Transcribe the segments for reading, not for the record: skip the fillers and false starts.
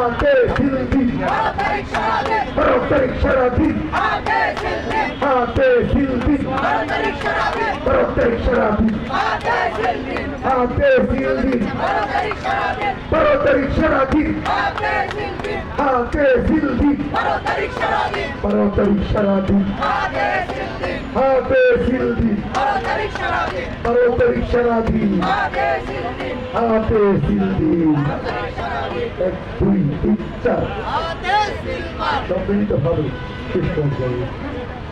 হাতে সিলদি 12 তারিখ সারাদিন হাতে সিলদি 12 তারিখ সারাদিন হাতে সিলদি 12 তারিখ সারাদিন হাতে সিলদি 12 তারিখ সারাদিন হাতে সিলদি 12 তারিখ সারাদিন হাতে সিলদি 1 2 3 4 সম্মিলিত ভাবে শেষ পর্যায়ে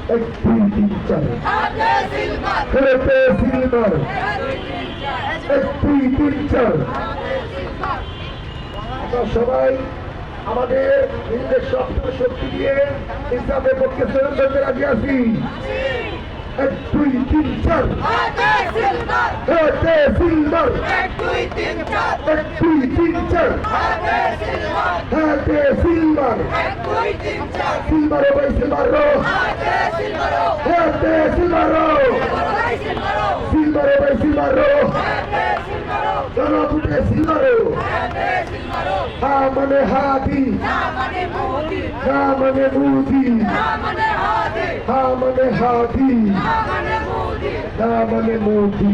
1 2 3 4 হাতে সিলভার 1 2 3 4 আমরা সবাই আমাদের নিজেদের শক্তি দিয়ে ইসলামের পক্ষে স্লোগান দিতে রাজি আছি 1 2 3 4 হাতে সিলভার 1 2 3 4 হাতে সিলভার সিলভার ভাই সিলভার হাতে সিলভার সিলভার ভাই সিলভার জনপুটে সিলভার হা মানে হাদি না মানে মুদি হা মানে হাদি না মানে মুদি